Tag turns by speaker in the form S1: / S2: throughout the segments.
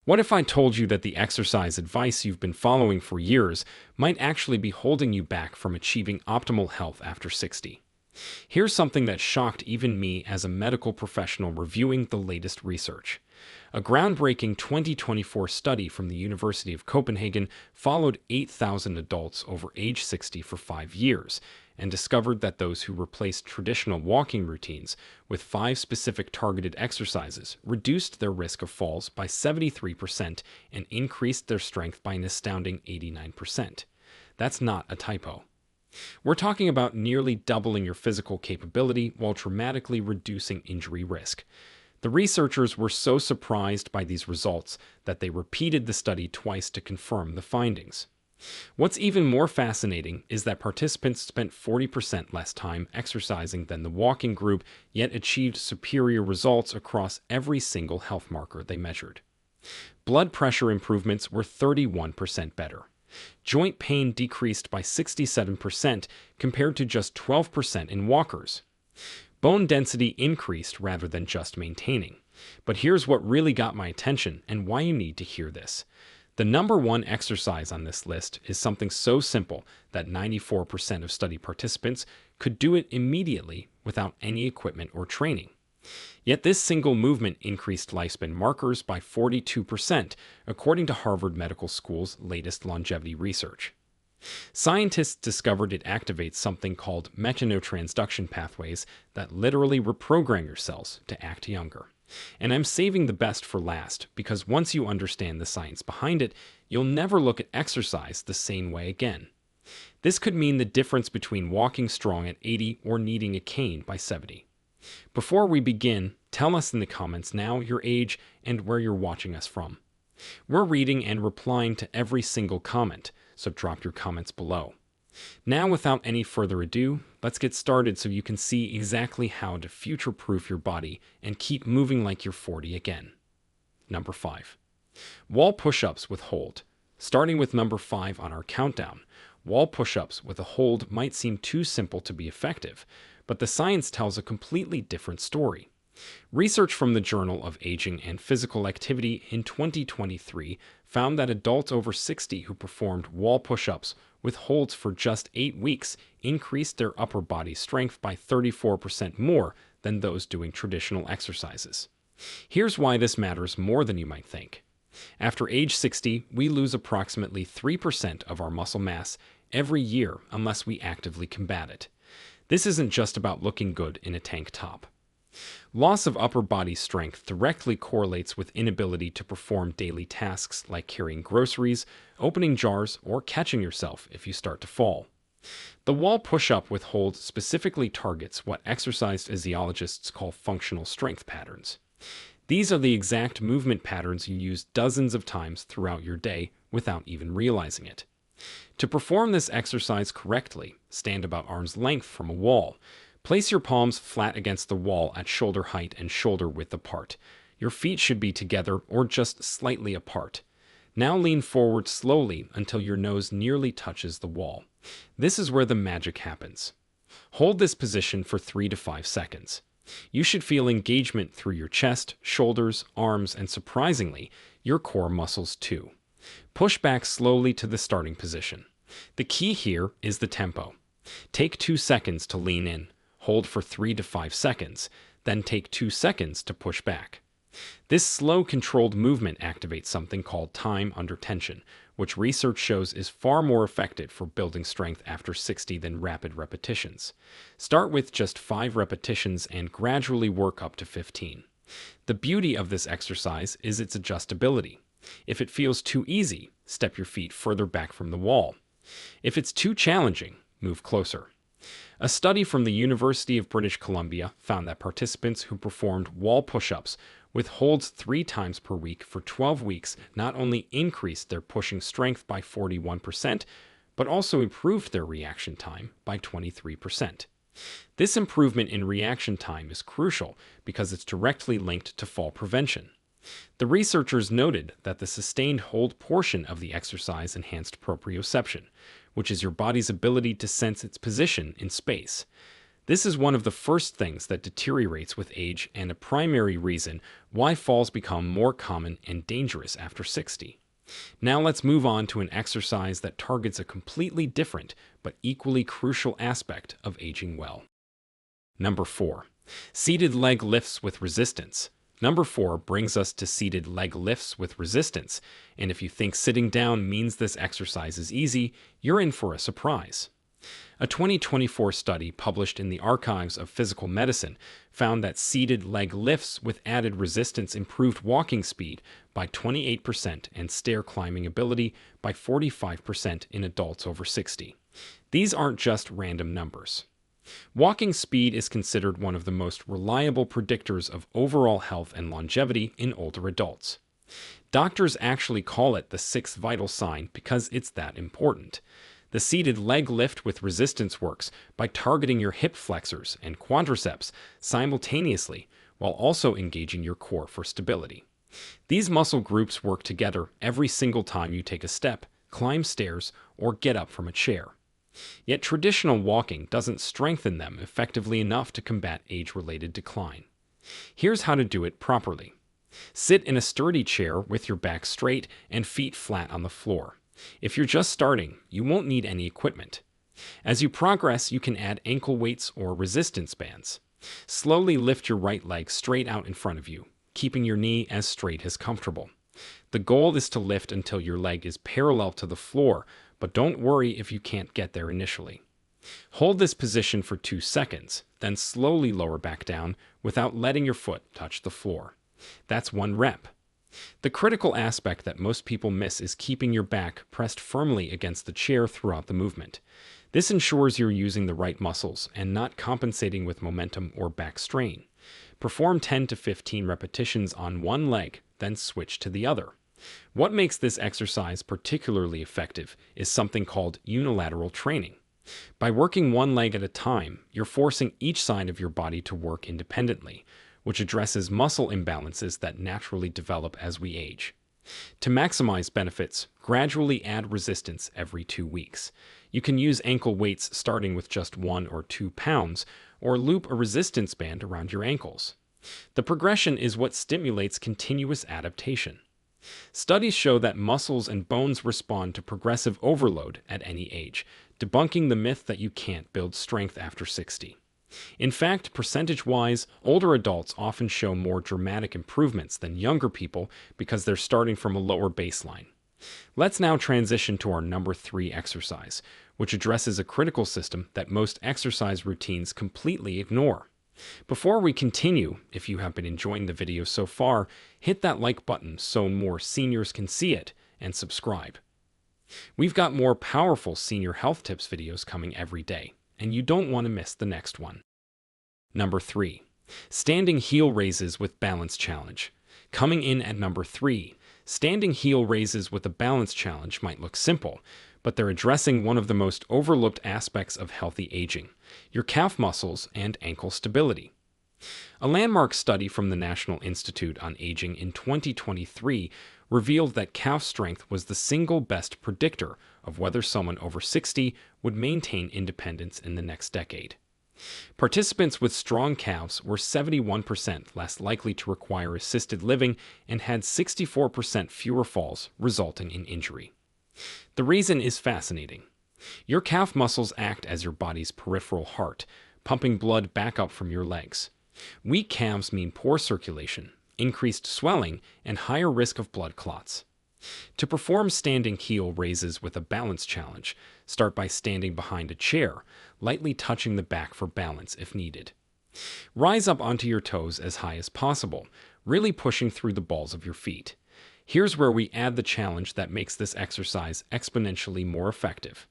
S1: What if I told you that the exercise advice you've been following for years might actually be holding you back from achieving optimal health after 60? Here's something that shocked even me as a medical professional reviewing the latest research. A groundbreaking 2024 study from the University of Copenhagen followed 8,000 adults over age 60 for 5 years and discovered that those who replaced traditional walking routines with 5 specific targeted exercises reduced their risk of falls by 73% and increased their strength by an astounding 89%. That's not a typo. We're talking about nearly doubling your physical capability while dramatically reducing injury risk. The researchers were so surprised by these results that they repeated the study twice to confirm the findings. What's even more fascinating is that participants spent 40% less time exercising than the walking group, yet achieved superior results across every single health marker they measured. Blood pressure improvements were 31% better. Joint pain decreased by 67% compared to just 12% in walkers. Bone density increased rather than just maintaining. But here's what really got my attention and why you need to hear this. The number one exercise on this list is something so simple that 94% of study participants could do it immediately without any equipment or training. Yet this single movement increased lifespan markers by 42%, according to Harvard Medical School's latest longevity research. Scientists discovered it activates something called mechanotransduction pathways that literally reprogram your cells to act younger. And I'm saving the best for last because once you understand the science behind it, you'll never look at exercise the same way again. This could mean the difference between walking strong at 80 or needing a cane by 70. Before we begin, tell us in the comments now your age and where you're watching us from. We're reading and replying to every single comment, so drop your comments below. Now, without any further ado, let's get started so you can see exactly how to future-proof your body and keep moving like you're 40 again. Number 5. Wall push-ups with hold. Starting with number 5 on our countdown, wall push-ups with a hold might seem too simple to be effective, but the science tells a completely different story. Research from the Journal of Aging and Physical Activity in 2023 found that adults over 60 who performed wall push-ups with holds for just 8 weeks increased their upper body strength by 34% more than those doing traditional exercises. Here's why this matters more than you might think. After age 60, we lose approximately 3% of our muscle mass every year unless we actively combat it. This isn't just about looking good in a tank top. Loss of upper body strength directly correlates with inability to perform daily tasks like carrying groceries, opening jars, or catching yourself if you start to fall. The wall push-up with hold specifically targets what exercise physiologists call functional strength patterns. These are the exact movement patterns you use dozens of times throughout your day without even realizing it. To perform this exercise correctly, stand about arm's length from a wall. Place your palms flat against the wall at shoulder height and shoulder width apart. Your feet should be together or just slightly apart. Now lean forward slowly until your nose nearly touches the wall. This is where the magic happens. Hold this position for 3 to 5 seconds. You should feel engagement through your chest, shoulders, arms, and surprisingly, your core muscles too. Push back slowly to the starting position. The key here is the tempo. Take 2 seconds to lean in. Hold for 3 to 5 seconds, then take 2 seconds to push back. This slow, controlled movement activates something called time under tension, which research shows is far more effective for building strength after 60 than rapid repetitions. Start with just 5 repetitions and gradually work up to 15. The beauty of this exercise is its adjustability. If it feels too easy, step your feet further back from the wall. If it's too challenging, move closer. A study from the University of British Columbia found that participants who performed wall push-ups with holds 3 times per week for 12 weeks not only increased their pushing strength by 41%, but also improved their reaction time by 23%. This improvement in reaction time is crucial because it's directly linked to fall prevention. The researchers noted that the sustained hold portion of the exercise enhanced proprioception, which is your body's ability to sense its position in space. This is one of the first things that deteriorates with age and a primary reason why falls become more common and dangerous after 60. Now let's move on to an exercise that targets a completely different but equally crucial aspect of aging well. Number 4. Seated leg lifts with resistance. Number 4 brings us to seated leg lifts with resistance, and if you think sitting down means this exercise is easy, you're in for a surprise. A 2024 study published in the Archives of Physical Medicine found that seated leg lifts with added resistance improved walking speed by 28% and stair climbing ability by 45% in adults over 60. These aren't just random numbers. Walking speed is considered one of the most reliable predictors of overall health and longevity in older adults. Doctors actually call it the sixth vital sign because it's that important. The seated leg lift with resistance works by targeting your hip flexors and quadriceps simultaneously while also engaging your core for stability. These muscle groups work together every single time you take a step, climb stairs, or get up from a chair. Yet traditional walking doesn't strengthen them effectively enough to combat age-related decline. Here's how to do it properly. Sit in a sturdy chair with your back straight and feet flat on the floor. If you're just starting, you won't need any equipment. As you progress, you can add ankle weights or resistance bands. Slowly lift your right leg straight out in front of you, keeping your knee as straight as comfortable. The goal is to lift until your leg is parallel to the floor, but don't worry if you can't get there initially. Hold this position for 2 seconds, then slowly lower back down without letting your foot touch the floor. That's 1 rep. The critical aspect that most people miss is keeping your back pressed firmly against the chair throughout the movement. This ensures you're using the right muscles and not compensating with momentum or back strain. Perform 10 to 15 repetitions on one leg, then switch to the other. What makes this exercise particularly effective is something called unilateral training. By working one leg at a time, you're forcing each side of your body to work independently, which addresses muscle imbalances that naturally develop as we age. To maximize benefits, gradually add resistance every 2 weeks. You can use ankle weights starting with just 1 or 2 pounds, or loop a resistance band around your ankles. The progression is what stimulates continuous adaptation. Studies show that muscles and bones respond to progressive overload at any age, debunking the myth that you can't build strength after 60. In fact, percentage-wise, older adults often show more dramatic improvements than younger people because they're starting from a lower baseline. Let's now transition to our number 3 exercise, which addresses a critical system that most exercise routines completely ignore. Before we continue, if you have been enjoying the video so far, hit that like button so more seniors can see it, and subscribe. We've got more powerful senior health tips videos coming every day, and you don't want to miss the next one. Number 3. Standing heel raises with balance challenge. Coming in at number 3, standing heel raises with a balance challenge might look simple, but they're addressing one of the most overlooked aspects of healthy aging, your calf muscles and ankle stability. A landmark study from the National Institute on Aging in 2023 revealed that calf strength was the single best predictor of whether someone over 60 would maintain independence in the next decade. Participants with strong calves were 71% less likely to require assisted living and had 64% fewer falls, resulting in injury. The reason is fascinating. Your calf muscles act as your body's peripheral heart, pumping blood back up from your legs. Weak calves mean poor circulation, increased swelling, and higher risk of blood clots. To perform standing heel raises with a balance challenge, start by standing behind a chair, lightly touching the back for balance if needed. Rise up onto your toes as high as possible, really pushing through the balls of your feet. Here's where we add the challenge that makes this exercise exponentially more effective.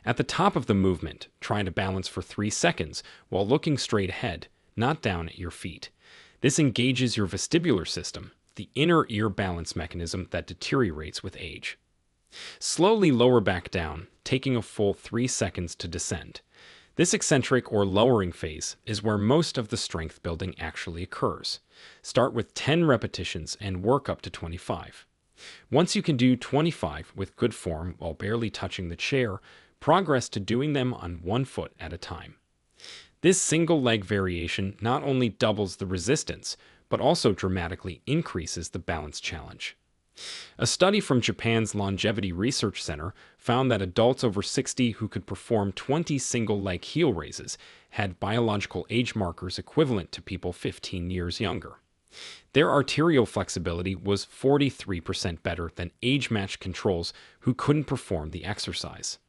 S1: At the top of the movement, try to balance for 3 seconds while looking straight ahead, not down at your feet. This engages your vestibular system, the inner ear balance mechanism that deteriorates with age. Slowly lower back down, taking a full 3 seconds to descend. This eccentric or lowering phase is where most of the strength building actually occurs. Start with 10 repetitions and work up to 25. Once you can do 25 with good form while barely touching the chair, progress to doing them on one foot at a time. This single leg variation not only doubles the resistance, but also dramatically increases the balance challenge. A study from Japan's Longevity Research Center found that adults over 60 who could perform 20 single leg heel raises had biological age markers equivalent to people 15 years younger. Their arterial flexibility was 43% better than age-matched controls who couldn't perform the exercise.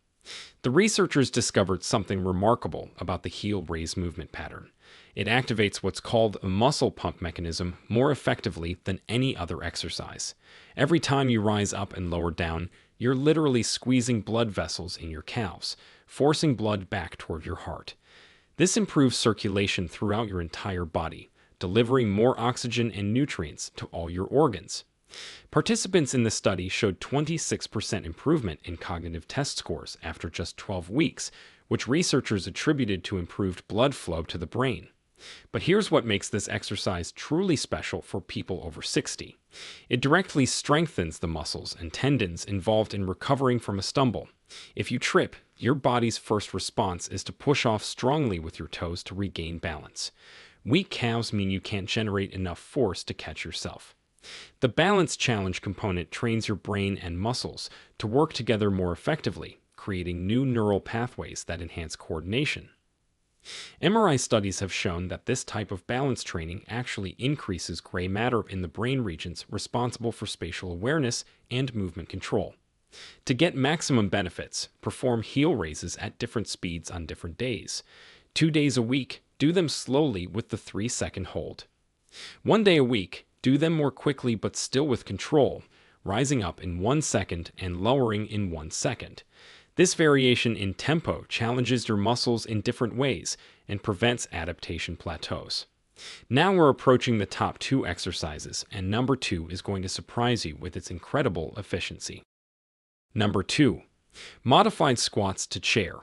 S1: The researchers discovered something remarkable about the heel raise movement pattern. It activates what's called a muscle pump mechanism more effectively than any other exercise. Every time you rise up and lower down, you're literally squeezing blood vessels in your calves, forcing blood back toward your heart. This improves circulation throughout your entire body, delivering more oxygen and nutrients to all your organs. Participants in the study showed 26% improvement in cognitive test scores after just 12 weeks, which researchers attributed to improved blood flow to the brain. But here's what makes this exercise truly special for people over 60. It directly strengthens the muscles and tendons involved in recovering from a stumble. If you trip, your body's first response is to push off strongly with your toes to regain balance. Weak calves mean you can't generate enough force to catch yourself. The balance challenge component trains your brain and muscles to work together more effectively, creating new neural pathways that enhance coordination. MRI studies have shown that this type of balance training actually increases gray matter in the brain regions responsible for spatial awareness and movement control. To get maximum benefits, perform heel raises at different speeds on different days. 2 days a week, do them slowly with the 3-second hold. 1 day a week, do them more quickly but still with control, rising up in 1 second and lowering in 1 second. This variation in tempo challenges your muscles in different ways and prevents adaptation plateaus. Now we're approaching the top 2 exercises, and number 2 is going to surprise you with its incredible efficiency. Number 2. Modified squats to chair.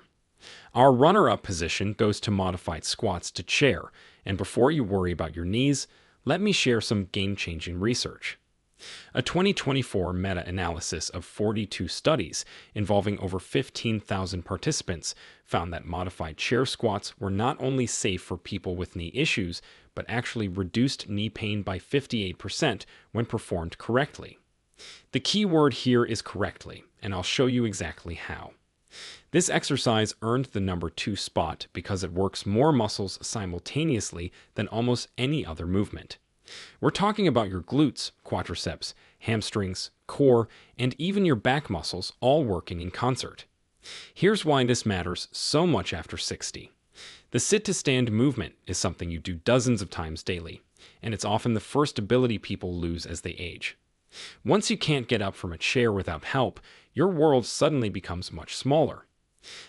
S1: Our runner-up position goes to modified squats to chair, and before you worry about your knees, let me share some game-changing research. A 2024 meta-analysis of 42 studies involving over 15,000 participants found that modified chair squats were not only safe for people with knee issues, but actually reduced knee pain by 58% when performed correctly. The key word here is correctly, and I'll show you exactly how. This exercise earned the number 2 spot because it works more muscles simultaneously than almost any other movement. We're talking about your glutes, quadriceps, hamstrings, core, and even your back muscles all working in concert. Here's why this matters so much after 60. The sit-to-stand movement is something you do dozens of times daily, and it's often the first ability people lose as they age. Once you can't get up from a chair without help, your world suddenly becomes much smaller.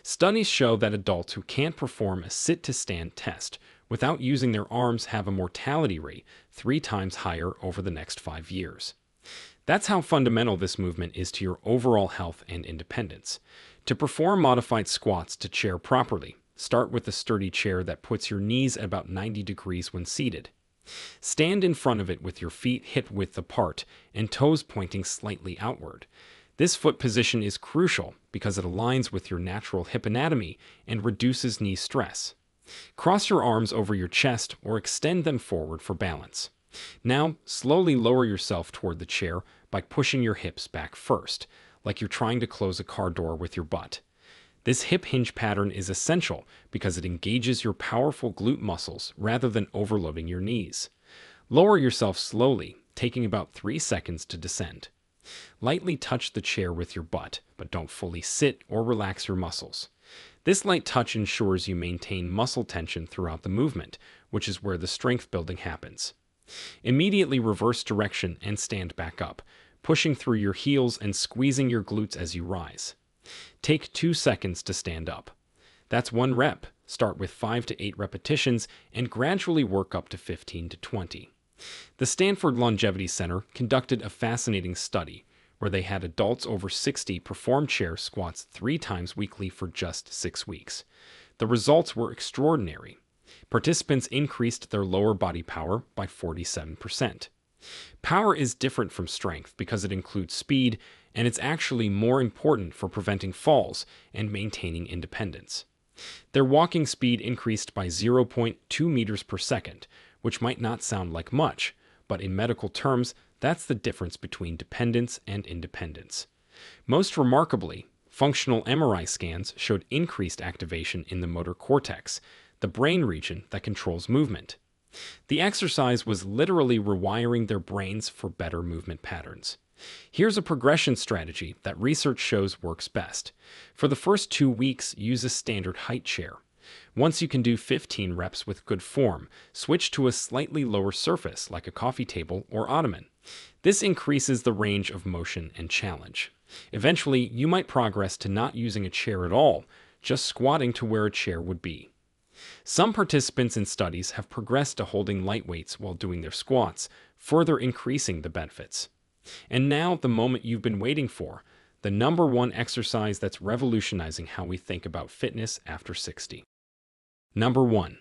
S1: Studies show that adults who can't perform a sit-to-stand test without using their arms have a mortality rate 3 times higher over the next 5 years. That's how fundamental this movement is to your overall health and independence. To perform modified squats to chair properly, start with a sturdy chair that puts your knees at about 90 degrees when seated. Stand in front of it with your feet hip-width apart and toes pointing slightly outward. This foot position is crucial because it aligns with your natural hip anatomy and reduces knee stress. Cross your arms over your chest or extend them forward for balance. Now, slowly lower yourself toward the chair by pushing your hips back first, like you're trying to close a car door with your butt. This hip hinge pattern is essential because it engages your powerful glute muscles rather than overloading your knees. Lower yourself slowly, taking about 3 seconds to descend. Lightly touch the chair with your butt, but don't fully sit or relax your muscles. This light touch ensures you maintain muscle tension throughout the movement, which is where the strength building happens. Immediately reverse direction and stand back up, pushing through your heels and squeezing your glutes as you rise. Take 2 seconds to stand up. That's 1 rep. Start with 5 to 8 repetitions and gradually work up to 15 to 20. The Stanford Longevity Center conducted a fascinating study where they had adults over 60 perform chair squats 3 times weekly for just 6 weeks. The results were extraordinary. Participants increased their lower body power by 47%. Power is different from strength because it includes speed, and it's actually more important for preventing falls and maintaining independence. Their walking speed increased by 0.2 meters per second, which might not sound like much, but in medical terms, that's the difference between dependence and independence. Most remarkably, functional MRI scans showed increased activation in the motor cortex, the brain region that controls movement. The exercise was literally rewiring their brains for better movement patterns. Here's a progression strategy that research shows works best. For the first 2 weeks, use a standard height chair. Once you can do 15 reps with good form, switch to a slightly lower surface like a coffee table or ottoman. This increases the range of motion and challenge. Eventually, you might progress to not using a chair at all, just squatting to where a chair would be. Some participants in studies have progressed to holding light weights while doing their squats, further increasing the benefits. And now, the moment you've been waiting for, the number one exercise that's revolutionizing how we think about fitness after 60. Number 1.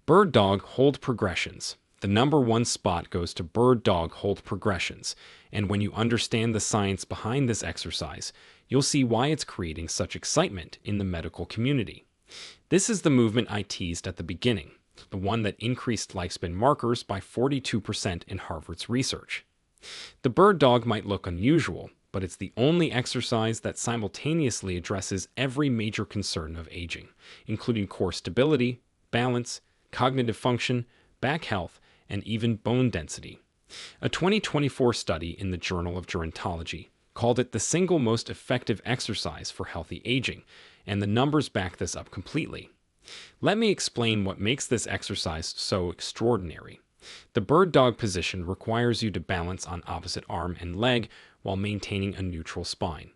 S1: Bird Dog Hold Progressions. The number one spot goes to Bird Dog Hold Progressions, and when you understand the science behind this exercise, you'll see why it's creating such excitement in the medical community. This is the movement I teased at the beginning, the one that increased lifespan markers by 42% in Harvard's research. The bird dog might look unusual, but it's the only exercise that simultaneously addresses every major concern of aging, including core stability, balance, cognitive function, back health, and even bone density. A 2024 study in the Journal of Gerontology called it the single most effective exercise for healthy aging, and the numbers back this up completely. Let me explain what makes this exercise so extraordinary. The bird dog position requires you to balance on opposite arm and leg while maintaining a neutral spine.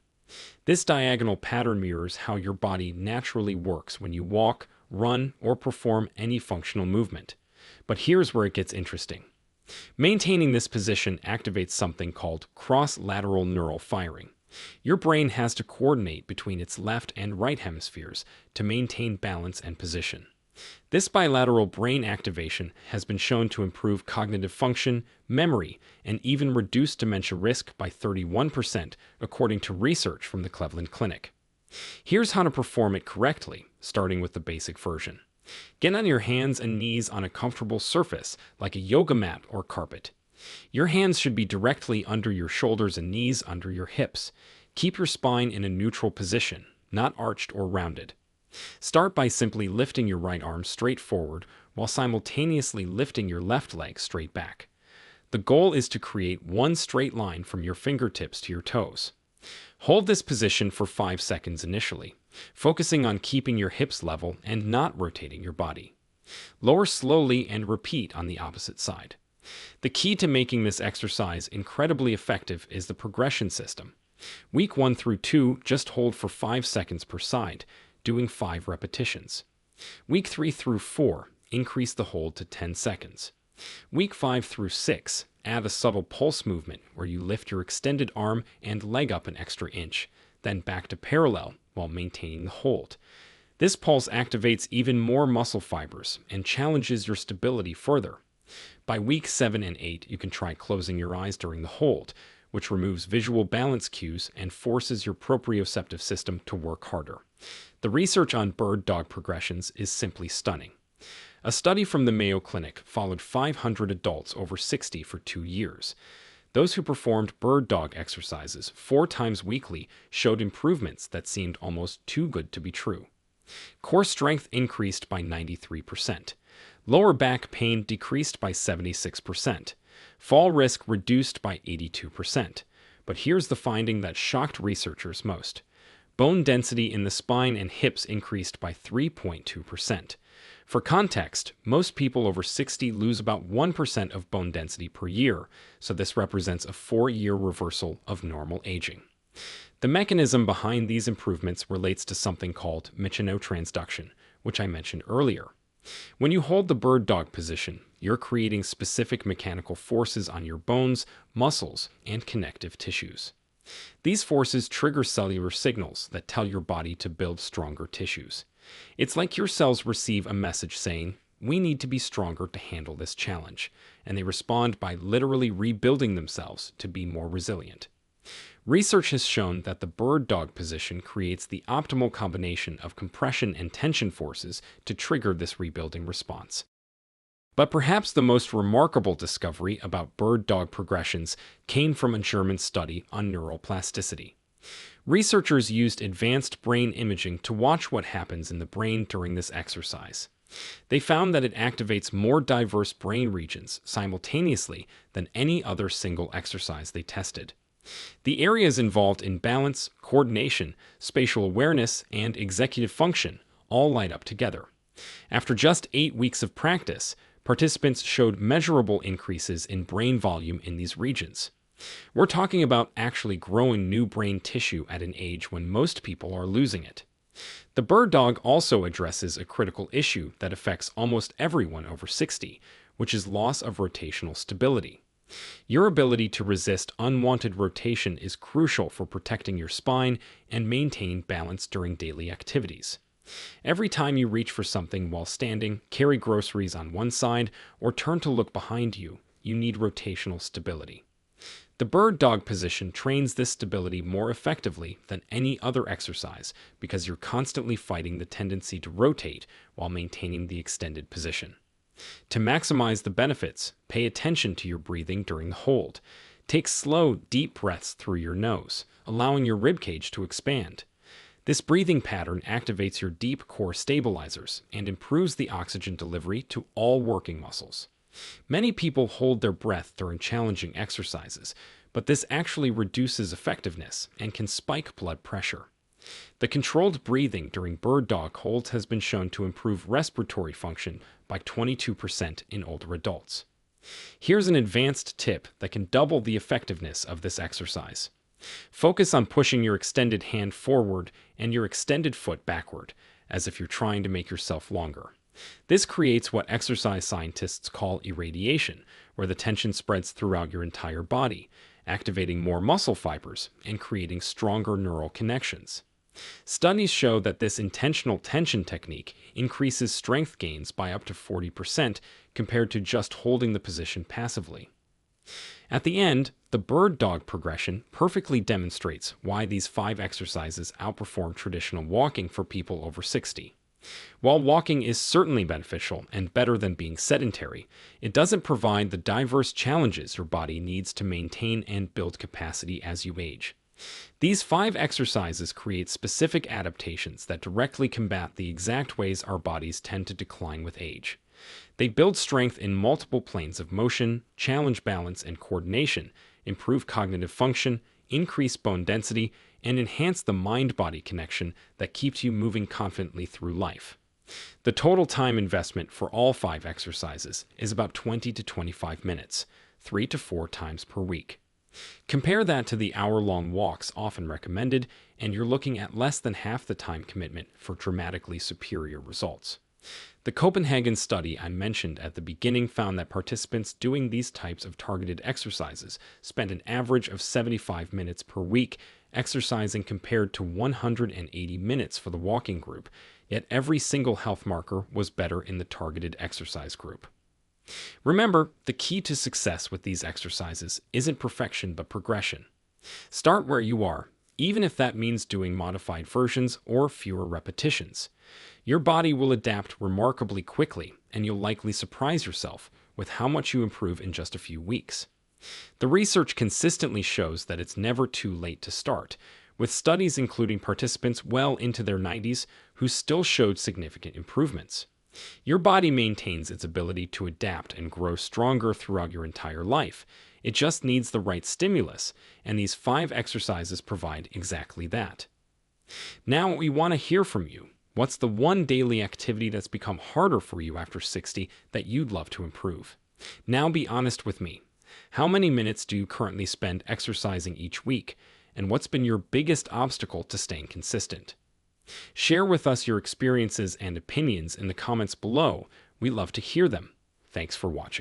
S1: This diagonal pattern mirrors how your body naturally works when you walk, run, or perform any functional movement. But here's where it gets interesting. Maintaining this position activates something called cross-lateral neural firing. Your brain has to coordinate between its left and right hemispheres to maintain balance and position. This bilateral brain activation has been shown to improve cognitive function, memory, and even reduce dementia risk by 31%, according to research from the Cleveland Clinic. Here's how to perform it correctly, starting with the basic version. Get on your hands and knees on a comfortable surface, like a yoga mat or carpet. Your hands should be directly under your shoulders and knees under your hips. Keep your spine in a neutral position, not arched or rounded. Start by simply lifting your right arm straight forward while simultaneously lifting your left leg straight back. The goal is to create one straight line from your fingertips to your toes. Hold this position for 5 seconds initially, focusing on keeping your hips level and not rotating your body. Lower slowly and repeat on the opposite side. The key to making this exercise incredibly effective is the progression system. Week 1 through 2, just hold for 5 seconds per side, doing 5 repetitions. Week 3 through 4, increase the hold to 10 seconds. Week 5 through 6, add a subtle pulse movement where you lift your extended arm and leg up an extra inch, then back to parallel while maintaining the hold. This pulse activates even more muscle fibers and challenges your stability further. By week 7 and 8, you can try closing your eyes during the hold, which removes visual balance cues and forces your proprioceptive system to work harder. The research on bird dog progressions is simply stunning. A study from the Mayo Clinic followed 500 adults over 60 for 2 years. Those who performed bird dog exercises 4 times weekly showed improvements that seemed almost too good to be true. Core strength increased by 93%. Lower back pain decreased by 76%. Fall risk reduced by 82%. But here's the finding that shocked researchers most. Bone density in the spine and hips increased by 3.2%. For context, most people over 60 lose about 1% of bone density per year, so this represents a 4-year reversal of normal aging. The mechanism behind these improvements relates to something called mechanotransduction, which I mentioned earlier. When you hold the bird dog position, you're creating specific mechanical forces on your bones, muscles, and connective tissues. These forces trigger cellular signals that tell your body to build stronger tissues. It's like your cells receive a message saying, "We need to be stronger to handle this challenge," and they respond by literally rebuilding themselves to be more resilient. Research has shown that the bird dog position creates the optimal combination of compression and tension forces to trigger this rebuilding response. But perhaps the most remarkable discovery about bird dog progressions came from a German study on neuroplasticity. Researchers used advanced brain imaging to watch what happens in the brain during this exercise. They found that it activates more diverse brain regions simultaneously than any other single exercise they tested. The areas involved in balance, coordination, spatial awareness, and executive function all light up together. After just 8 weeks of practice, participants showed measurable increases in brain volume in these regions. We're talking about actually growing new brain tissue at an age when most people are losing it. The bird dog also addresses a critical issue that affects almost everyone over 60, which is loss of rotational stability. Your ability to resist unwanted rotation is crucial for protecting your spine and maintaining balance during daily activities. Every time you reach for something while standing, carry groceries on one side, or turn to look behind you, you need rotational stability. The bird dog position trains this stability more effectively than any other exercise because you're constantly fighting the tendency to rotate while maintaining the extended position. To maximize the benefits, pay attention to your breathing during the hold. Take slow, deep breaths through your nose, allowing your ribcage to expand. This breathing pattern activates your deep core stabilizers and improves the oxygen delivery to all working muscles. Many people hold their breath during challenging exercises, but this actually reduces effectiveness and can spike blood pressure. The controlled breathing during bird dog holds has been shown to improve respiratory function by 22% in older adults. Here's an advanced tip that can double the effectiveness of this exercise. Focus on pushing your extended hand forward and your extended foot backward, as if you're trying to make yourself longer. This creates what exercise scientists call irradiation, where the tension spreads throughout your entire body, activating more muscle fibers and creating stronger neural connections. Studies show that this intentional tension technique increases strength gains by up to 40% compared to just holding the position passively. At the end, the bird dog progression perfectly demonstrates why these 5 exercises outperform traditional walking for people over 60. While walking is certainly beneficial and better than being sedentary, it doesn't provide the diverse challenges your body needs to maintain and build capacity as you age. These 5 exercises create specific adaptations that directly combat the exact ways our bodies tend to decline with age. They build strength in multiple planes of motion, challenge balance and coordination, improve cognitive function, increase bone density, and enhance the mind-body connection that keeps you moving confidently through life. The total time investment for all 5 exercises is about 20 to 25 minutes, 3 to 4 times per week. Compare that to the hour-long walks often recommended, and you're looking at less than half the time commitment for dramatically superior results. The Copenhagen study I mentioned at the beginning found that participants doing these types of targeted exercises spent an average of 75 minutes per week exercising compared to 180 minutes for the walking group, yet every single health marker was better in the targeted exercise group. Remember, the key to success with these exercises isn't perfection but progression. Start where you are, even if that means doing modified versions or fewer repetitions. Your body will adapt remarkably quickly, and you'll likely surprise yourself with how much you improve in just a few weeks. The research consistently shows that it's never too late to start, with studies including participants well into their 90s who still showed significant improvements. Your body maintains its ability to adapt and grow stronger throughout your entire life. It just needs the right stimulus, and these 5 exercises provide exactly that. Now we want to hear from you. What's the one daily activity that's become harder for you after 60 that you'd love to improve? Now be honest with me. How many minutes do you currently spend exercising each week? And what's been your biggest obstacle to staying consistent? Share with us your experiences and opinions in the comments below. We love to hear them. Thanks for watching.